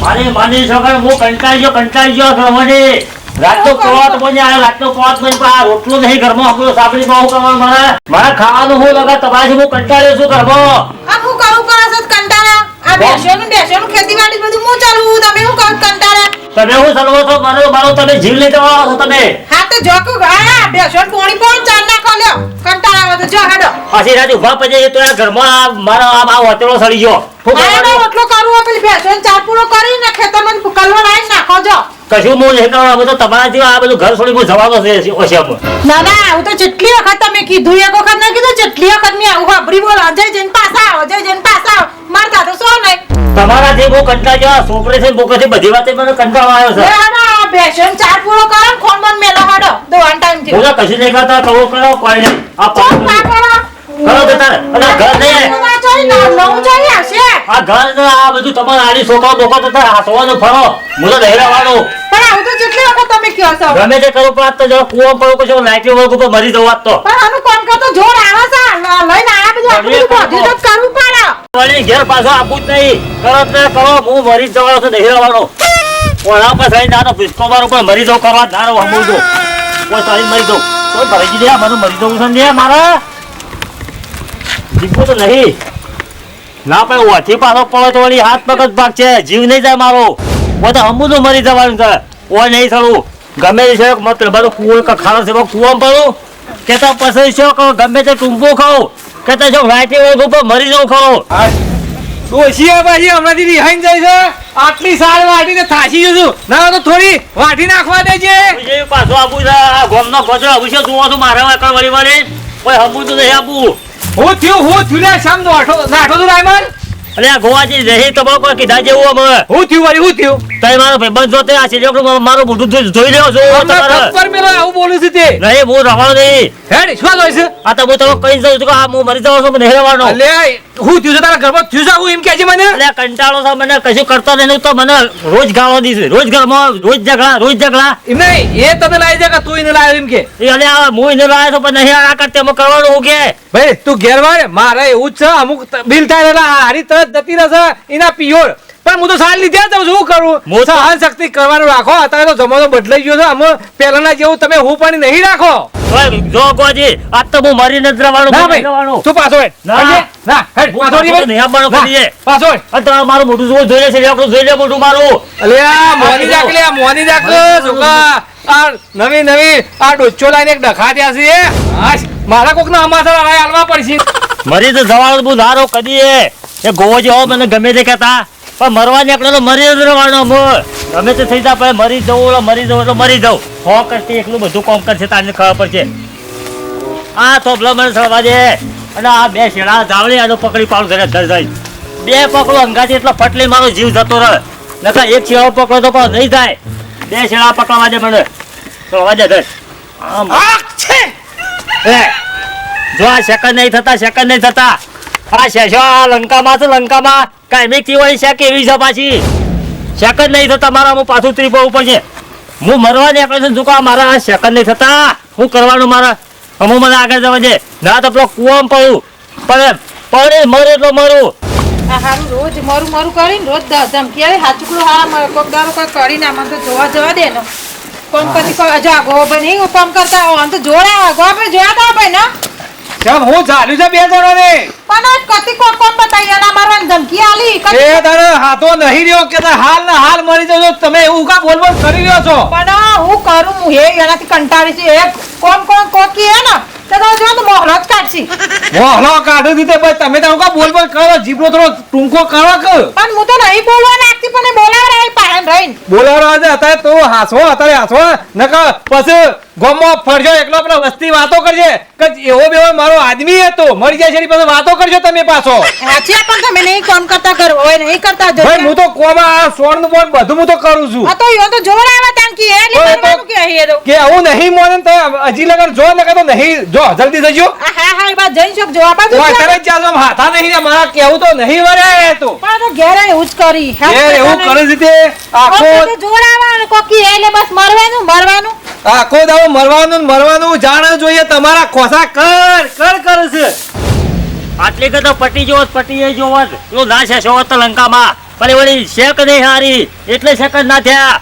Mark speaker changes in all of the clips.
Speaker 1: મારી માની છોકરા હું કંટાળી ગયો ઘરમાંથી. રાતનો કોટ બની આવ્યો, રાતનો કોટ બની પણ આ રોટલો નહીં ઘરમાં આપણો સાપડી માં કરવાનું મારે ખાવાનું હું લગા તમારી હું કંટાળ્યો છું ઘરમાં.
Speaker 2: આ હું કરું પણ સત કંટાળા આ બેસોનું ખેતીવાડી બધું હું ચાલવું તમે હું કહું કંટાળા
Speaker 1: તમે હું સલવો છો મારો તમે જીવ લઈ જવા છો તમે.
Speaker 2: હા તો જો કો આ બેસોન પોણી પોણ ચાર નાખો લ્યો કંટાળા આવે તો જો હેડો
Speaker 1: પછી રાત ઉભા પછી તો ઘરમાં મારો આ હોતેલો સડી ગયો.
Speaker 2: રોટલો કરું પેલી બેસોન ચાર પૂરો કરીને ખેતરમાં કલવા નાઈ નાખો જો
Speaker 1: કશું હું નહીં કરવા બધું તમારા જેવા આ બધું ઘર છોડી હું જવાનો છે ઓછામાં.
Speaker 2: ના આવું તો જેટલી વખત તમે કીધું એક વખત ના કીધું જેટલી વખત મેં આવું વાપરી બોલો જય જઈને પાછા આવો મારતા તો સો નહીં.
Speaker 1: તમારા જે બહુ કંટાળ જેવા છોકરે છે બોકે છે બધી વાતે મને કંટાળો આવ્યો છે.
Speaker 2: બેસન ચાર પૂરો કરો ને ખોન મન મેલો હાડો દોવાન ટાઈમ થી
Speaker 1: હું કશું નહીં કરતા કહો કરો કોઈ નહીં આ કરો દેતા અને ઘર નહીં આ ઘર આ બધું તમારે આડી છોકરો બોકો તો હાસવાનું ફરો હું તો નહીં રહેવાનું.
Speaker 2: પણ આવું તો જેટલી વખત તમે કહો છો
Speaker 1: ગમે તે કરું પણ આજ તો જો કુવો પડું પછી લાઈટી વળગું તો મરી જવું આજ તો.
Speaker 2: પણ આનું કોમ કરતો જોર આવે છે લઈને આયા બધું બધું તો કરવું પડે
Speaker 1: વળી ઘેર પાછો આપવું જ નહીં કરો ને કરો હું મરી જ જવાનો છું નહીં રહેવાનો. ઓલા પર થઈ ના તો પિસ્કો મારો પણ મરી જાઉં કરવા ના રહું હમું છું કોઈ તારી મરી જાઉં કોઈ ભરી દે મને મરી જવું છે ને મારે જીવવું તો નહીં ના પણ ઓથી પાછો પડે તો વળી હાથ પગ જ ભાગ છે જીવ નહીં જાય મારો કોઈ તો હમું તો મરી જવાનું છે કોઈ નહીં થયું ગમે છે મતલબ બધું કુવો ખાડો છે કુવામાં પડું કે તો પછી શું ગમે તે ટૂંપો ખાઉં કે તો શું લાઈટી વળગું પણ મરી જવું ખરો.
Speaker 3: ડોશીયા પાછી હમણાંથી રિહાઈને જાય છે આટલી સાલ વાટીને થાસી જશું ના તો થોડી વાટી નાખવા દેજે
Speaker 1: પાછો આપું છે આ ગોમનો કચરો આપું છે તું છું મારા એકર વળી વળી કોઈ હમું તો નહીં આપું.
Speaker 3: હું થયું લે શામ નાઠો તું રાયમન
Speaker 1: અરે આ ગોવાજી નહીં તમારે કોઈ કીધા જેવું અમે
Speaker 3: હું થયું
Speaker 1: તમે મારો ભાઈબંધ જોતે આ સિલેક્ટ મારું મોઢું જોઈ રહ્યો છો
Speaker 3: ઉપર મેલો આવું બોલું છે તે
Speaker 1: નહીં હું રહેવાનો નહીં
Speaker 3: હેડ શું હોય છે
Speaker 1: આ તો હું તમે કહી દઉં છું કે આ હું મરી જાઉં છું નહીં રહેવાનો.
Speaker 3: અલે હું થયું છે તારા ઘરમાં થયું છે આવું એમ કે છે મને
Speaker 1: એટલે કંટાળો છે મને કશું કરતો નહીં તો મને રોજ ગાળો દીધું રોજ ઘરમાં રોજ ઝઘડા
Speaker 3: એમ નહીં એ તને લાવી દે કે તું એને લાવ્યો એમ કે
Speaker 1: એ અલે હું એને લાવ્યો છું પણ નહીં આ કરતે અમે કરવાનું હું કે
Speaker 3: ભાઈ તું ઘેર વાળે મારે એવું જ છે અમુક બિલ થાય એટલે હારી તરત જતી રહેશે એના પિયોર પણ હું તો સાલ લીધા જાઉં છું શું કરું હું સહન શક્તિ કરવાનું રાખો અત્યારે તો જમાનો બદલાઈ ગયો છે અમે પહેલાના જેવું તમે હું પણ નહીં રાખો
Speaker 1: જો ગોજી આજ તો હું મરી નથી રહેવાનું
Speaker 3: તું પાછો
Speaker 1: મારું મોટું જોઈ લે છે જોઈ લે મોટું મારું
Speaker 3: મોની નવી આ ડોચો લાઈને એક ડખા ત્યાં છે મારા કોક ના અમાસર હાલવા પડશે
Speaker 1: મરી તો જવાનું બહુ સારો કદી એ ગોવાજી હો મને ગમે તે કહેતા પણ મરવા નીકળે તો મરી જ રહેવાનો ગમે તે થઈ જાય મરી જવું એટલે મરી જાઉં હો કરતી એટલું બધું કામ કરશે તારને ખબર પડશે. આ થોભલો મને સળવા દે અને આ બે શેડા જાવડી આનો પકડી પાડું ઘરે ધર જાય બે પકડો અંગાથી એટલો ફટલી મારો જીવ જતો રહે નકા એક શેડો પકડો તો પણ નહીં થાય બે શેડા પકડવા દે મને સળવા દે ધર જો આ સેકન્ડ નહીં થતા આ શેષો લંકામાં છે લંકામાં કાયમી કેવાય છે કેવી છે પાછી સેકન્ડ નહીં થતા મારા હું પાછું ત્રીપો ઉપર છે હું મરવા નીકળે છે જોકા મારા આ સેકન્ડ નહીં થતા હું કરવાનું મારા હું મને આગળ જવા દે ના તો પેલો કુવામાં પડે મરે એટલો મરું
Speaker 2: આ હારું રોજ મારું કરીને રોજ ધમકી આવે હાચુકડું હા કોક દારો કોઈ કરીને આમાં તો જોવા જવા દે ને કોમ પછી જો ગોબા નહીં કોમ કરતા આમ તો જોડા ગોબા જોયા ભાઈ ના
Speaker 3: કેમ હું ચાલ્યું છે બે જણાને
Speaker 2: પણ કતિ કોમ બતાઈ એના મારવાની ધમકી આલી
Speaker 3: એ તારે હાથો નહીં રહ્યો કે હાલ ના હાલ મરી જજો તમે એવું કા બોલ કરી રહ્યો છો
Speaker 2: પણ હું કરું હું હે એનાથી કંટાળી છે એક કોમ કોકી હે ને તો જો તો મોહલો જ કાઢી
Speaker 3: મોહલો કાઢી દીધે ભાઈ તમે તો કા બોલ કરો જીભનો થોડો ટૂંકો કરો કે
Speaker 2: પણ હું તો નહીં બોલવા નાખતી પણ બોલાવ રહી પાહન રહીને
Speaker 3: બોલાવ છે અત્યારે તો હાસો નકા પછી ગોમો ફરજો એકલો પેલો વસ્તી વાતો કરજે કે એવો બેવો મારો આદમી હતો મરી જાય છે પછી વાતો કરજો તમે પાછો
Speaker 2: સાચી પણ તમે નહીં કામ કરતા કરો હોય નહીં કરતા જો
Speaker 3: ભાઈ હું તો કોમા આ સોણ નું બોલ બધું હું તો કરું છું
Speaker 2: આ તો યો તો જોર આવે તાંકી એટલે મારવાનું કે હે તો
Speaker 3: કે આવું નહીં મોને તો હજી લગન જો ન તો નહીં જો જલ્દી જજો
Speaker 2: હા એ બાદ જઈ શક જો આપા
Speaker 3: તો અત્યારે જ જાજો હાથા નહીં ને મારા કેવું તો નહીં વરે તો
Speaker 2: પણ તો ઘેર એવું જ કરી
Speaker 3: એ એવું કરે છે તે આખો
Speaker 2: જોર આવે કોકી એટલે બસ મરવાનું
Speaker 3: આખો દાવો મરવાનું જાણ જોઈએ તમારા ખોસા કર છે
Speaker 1: આટલી કે તો પટી જોત પેલો ના છે શોત લંકામાં પણ એ વળી શેક નહીં હારી એટલે શેક જ ના થયા.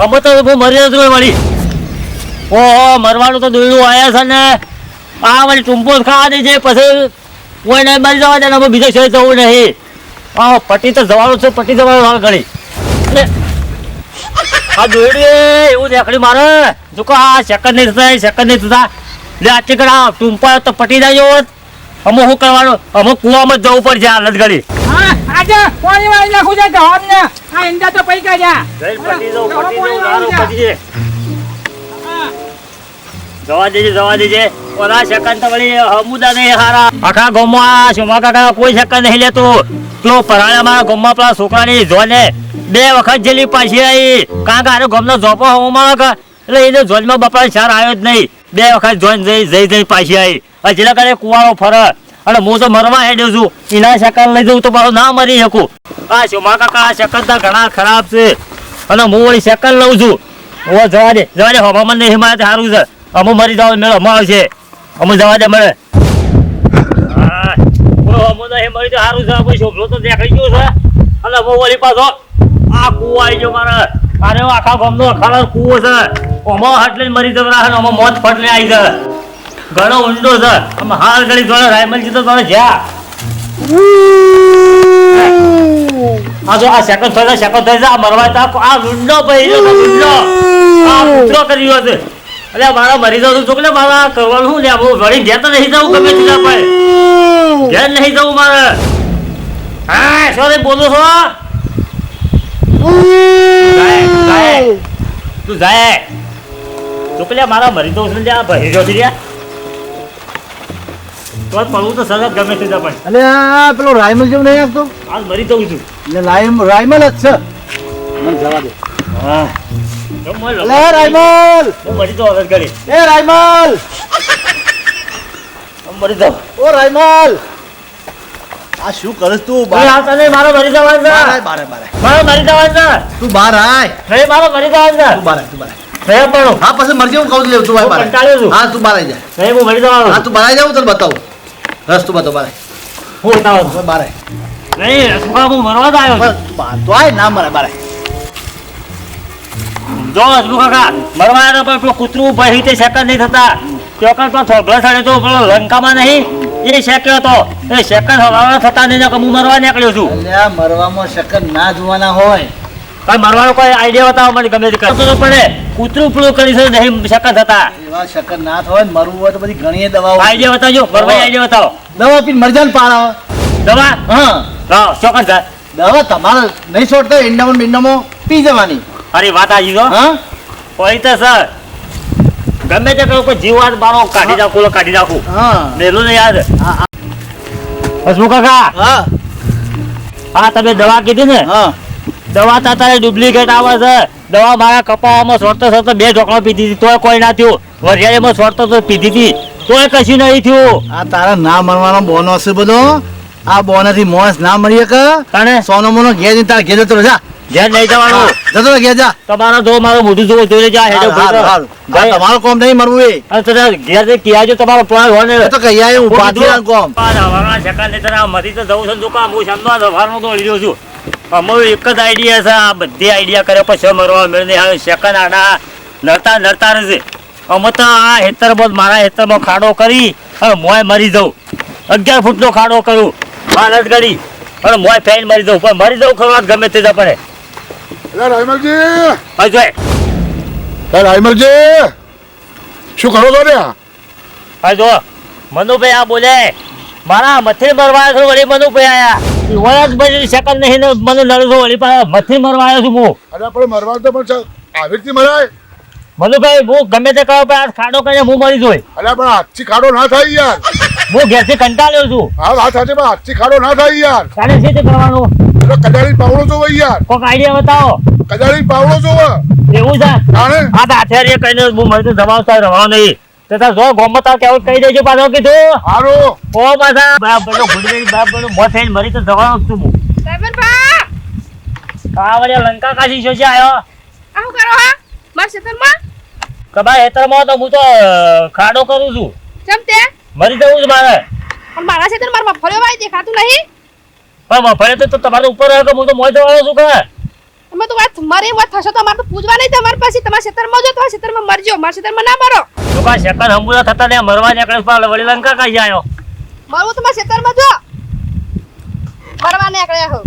Speaker 1: અમે તો બહુ મરી જ વળી. ઓહો મરવાનું તો દોયડું આયા છે ને આ વળી ટૂંપો જ ખાવા દે છે પછી કોઈ નહીં મરી જવા દે ને અમે બીજો શેર જવું નહીં. હા પટી તો જવાનું છે પટી જવાનું હાલ ઘડી આ દોયડું એવું દેખડી મારે જો કે આ સેકન્ડ નહીં થતા સેકન્ડ નહીં થતા લે આટલી કડા ટૂંપા તો પટી જાય હોત અમે શું કરવાનું અમે કુવામાં જ જવું પડશે હાલત ઘડી.
Speaker 3: હા આજે કોની વાળી નાખું છે જવાબ ને આ ઈંડા તો પૈકા જા
Speaker 1: પટી દઉં સારું પતી જાય. જવા દેજે ઓલા સેકન્ડ તો વળી હમુદા નહીં હારા આખા ગામમાં સોમા કાકા કોઈ સેકન્ડ નહીં લેતું. પેલો પરાણે મારા ગામમાં પેલા છોકરાની જોને 2 વખત જેલી પાછી આવી કારણ કે આનો ગામનો જોપો હોમાં એટલે એને જોનમાં બપોરે ચાર આવ્યો જ નહીં 2 વખત જોઈન જઈ પાછી આવી જેના કારણે કુવાળો ફરે અને હું તો મરવા હેડ્યો છું એના સેકન્ડ લઈ જવું તો મારું ના મરી શકું. આ સોમા કાકા આ સેકન્ડ તો ઘણા ખરાબ છે અને હું વળી સેકન્ડ લઉં છું. ઓ જવા દે હવામાન નહીં મારે સારું છે અમુ મરી જાવ મેળો અમા આવશે અમુ જવા દે મળે. અમુ નહીં મરી તો સારું છે કોઈ છોકરો તો દેખાઈ ગયો છે અને હું વળી પાછો આ કૂવો આવી ગયો મારે આને આખા ગામનો અખાડો કૂવો છે આમાં હાટલે મરી જવરા અને આમાં મોત ફટલે આવી છે ઘણો ઊંડો છે આમાં હાલ ઘડી જોડે રાયમલજી તો જોડે જ્યાં આ જો આ સેકન્ડ થઈ જાય મરવા તો આ ઊંડો ભાઈ ઊંડો આ કૂતરો કરી રહ્યો છે. અરે મારા મરી જાવ તો મારા કરવાનું શું લે હું વળી ઘેર તો નહીં જવું ગમે તે ભાઈ ઘેર નહીં જવું મારે. હા સોરી બોલું છો તું જાય ચોકલે મારા મરી જવું છે ભાઈ જો રહ્યા તો પડવું તો સરસ ગમે તે પણ
Speaker 4: અલે આ પેલો રાયમલ જેવું નહીં આપતો
Speaker 1: આજ મરી જવું છું
Speaker 4: એટલે રાયમલ જ છે મને જવા દે.
Speaker 1: હા
Speaker 4: અલે રાયમલ
Speaker 1: હું મરી જાઉં હવે ઘડી
Speaker 4: એ રાયમલ
Speaker 1: મરી જાઉં
Speaker 4: ઓ રાયમલ આ શું કરસ તું
Speaker 1: મારે આવતા નહીં મારો મરી જવાનું છે
Speaker 4: બારે
Speaker 1: મારો મરી જવાનું છે
Speaker 4: તું બહાર આય
Speaker 1: નહીં મારો મરી જવાનું છે
Speaker 4: તું બહાર
Speaker 1: નહીં પણ
Speaker 4: હા પછી મરજે હું કહું લેવું તું
Speaker 1: હું
Speaker 4: બહાર
Speaker 1: કંટાળ્યો છું.
Speaker 4: હા તું બહાર આવી જા
Speaker 1: નહીં હું મરી જવાનું
Speaker 4: હા તું બહાર આવી જા હું તને બતાવું રસ્તો બતાવ બહાર
Speaker 1: હું બતાવો
Speaker 4: હવે બહાર આય
Speaker 1: નહીં શું હું મરવા જ આવ્યો છું.
Speaker 4: બહાર તો આય ના મરે બહાર આય.
Speaker 1: જો હજુ કાકા મરવા આવ્યો પણ પેલું કૂતરું ભાઈ તે સેકન્ડ નહીં થતા ચોકડ તો થોગલા સાડે તો પેલો લંકામાં નહીં એ શેક્યો હતો એ સેકન્ડ હવા થતા નહીં હું મરવા નીકળ્યો છું.
Speaker 4: અલ્યા મરવામાં શકન ના જોવાના હોય
Speaker 1: કઈ મરવાનો કોઈ આઈડિયા બતાવો મને ગમે તે કરતો તો પડે કૂતરું પેલું કરી છે નહીં સેકન્ડ થતા
Speaker 4: એવા શકન ના થાય ને મરવું હોય તો બધી ઘણી દવાઓ
Speaker 1: આઈડિયા બતાવજો મરવા આઈડિયા બતાવો
Speaker 4: દવા પીને મરજા ને પાર આવે
Speaker 1: દવા
Speaker 4: હા
Speaker 1: લાવો ચોક્કસ થાય
Speaker 4: દવા તમારે નહીં છોડતો ઈંડામાં બિંડામાં પી જવાની
Speaker 1: અરે વાત આવી ગયો
Speaker 4: હા
Speaker 1: કોઈ તો સર ગમે તે કરું કોઈ જીવાત બારો કાઢી નાખું કાઢી નાખું
Speaker 4: હા
Speaker 1: મેલું ને યાદ
Speaker 4: હા
Speaker 1: હસમુ કાકા
Speaker 4: હા
Speaker 1: હા તમે દવા કીધી ને
Speaker 4: હા
Speaker 1: દવા તો તારે ડુપ્લિકેટ આવે છે દવા મારા કપાવામાં સોટતો 2 ઢોકળા પીધી હતી તોય કોઈ ના થયું વરિયાળીમાં સોટતો તો પીધી હતી તોય કશું નહીં થયું.
Speaker 4: આ તારા ના મરવાનો બોનો છે બધો આ બોનાથી મોસ ના મરી કે
Speaker 1: તને
Speaker 4: સોનો મોનો ઘેર જઈને તારા ઘેર જતો રહે જા
Speaker 1: ધ્યાન નહીં જવાનું
Speaker 4: જતો રહે ઘેર જા
Speaker 1: તમારો જો મારું મોઢું જોવો જોઈ જા હેડો
Speaker 4: હારું, હારું. આ તમારું કોમ નહીં મરવું એ
Speaker 1: અને તને ઘેર જઈ કિયાજો તમારો પ્લાન હોય ને
Speaker 4: એ તો કહી આયો હું પાછી આ કોમ
Speaker 1: મરી તો જવું છે ને દુકાન હું સમજો સવારનો દોડી રહ્યો છું અમારું એક જ આઈડિયા છે આ બધી આઈડિયા કર્યા પછી મરવા મેળ નહીં આવે સેકન્ડ આડા નડતા રહેશે અમે તો આ હેતરમાં મારા હેતરમાં ખાડો કરી અને મોય મરી જાઉં 11 ફૂટનો ખાડો કરું હાલત કરી અને મોય ફેન મરી જાઉં પણ મરી જાઉં ખરવા ગમે તે પડે
Speaker 5: રાયમલજી
Speaker 1: હજુ
Speaker 5: રાયમલજી શું કરો છો ને
Speaker 1: હજુ મનુભાઈ આ બોલે મારા મથે મરવા આવ્યો છું વળી મનુભાઈ આયા વળત બધી સેકન્ડ નહીં ને મને નડું છું વળી પાછા મથે મરવા આવ્યો છું હું
Speaker 5: અરે આપણે મરવા તો પણ આવી રીતે મરાય
Speaker 1: મનુભાઈ હું ગમે તે કહો પણ આ ખાડો કરીને હું મરી જોઈ
Speaker 5: અરે પણ હાથથી ખાડો ના થાય યાર
Speaker 1: હું ઘેરથી કંટાળ્યો છું
Speaker 5: હા વાત સાચી પણ હાથથી ખાડો ના થાય યાર
Speaker 1: તારે શી રીતે કરવાનું
Speaker 5: એટલે કદાળી પાવડો જોવે યાર
Speaker 1: કોઈક આઈડિયા બતાવો
Speaker 5: કદાળી પાવડો જોવે
Speaker 1: એવું છે
Speaker 5: જાણે
Speaker 1: આ તો હાથેરીએ કહીને હું મરી તો જવાબતા રહેવાનો નહીં તે તાર જો ગોમત કેવું કહી દેજો પાછો કીધું
Speaker 5: હારું
Speaker 1: ઓ પાછા બધું ભૂલી બાપ બધું મોત થઈને મરી તો જવાનો જ છું હું આ વળી લંકા કાશી શોષી આવ્યો
Speaker 6: આવું કરો હા માર ખેતરમાં
Speaker 1: કબા હેતરમાં તો હું તો ખાડો કરું છું
Speaker 6: ચમ તે
Speaker 1: મરી જવું છે મારે
Speaker 6: પણ મારા ખેતર માર મફળ્યો ભાઈ દેખાતું નહીં
Speaker 1: પણ મફળે તો તમારે ઉપર રહ્યો કે હું તો મોય જવાનો છું કે
Speaker 6: તમે તો વાત મરી મત થશો તો મારે તો પૂજવા નહીં તમારે પછી તમારા ખેતરમાં જો તમારા ખેતરમાં મરજો મારા ખેતરમાં ના મરો
Speaker 1: તો કા સેકન્ડ હંબુરા થતા ને મરવા નીકળે પાલ વળી લંકા કઈ આવ્યો
Speaker 6: મરવું તમારા ખેતરમાં જો મરવા નીકળ્યા હો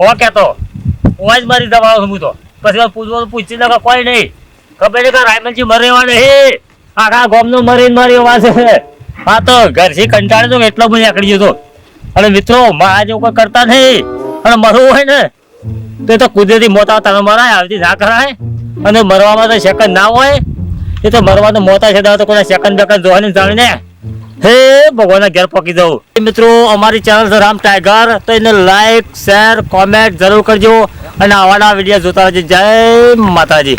Speaker 1: હો કેતો ઓય જ મારી દવાનો હું તો પછી પૂછવા પૂછી લગા કોઈ નહીં ખબર છે કે રાયમલજી મરેવા નહીં આખા ગામનો મરીને મારી વાત છે હા તો ઘરથી કંટાળે તો એટલો બધો નીકળી ગયો અને મિત્રો માં જેવું કોઈ કરતા નહીં અને મરવું હોય ને તો કુદરતી મોત આવતા મરાય આવતી ના કરાય અને મરવામાં તો સેકન્ડ ના હોય એ તો મરવાનો મોત છે તો કોઈ સેકન્ડ બેકન્ડ જોવાની જાણીને હે ભગવાનના ઘેર પહોંચી જવું મિત્રો અમારી ચેનલ છે રામ ટાઈગર તો એને લાઈક શેર કોમેન્ટ જરૂર કરજો અને આવાના વિડીયો જોતા રહેજો જય માતાજી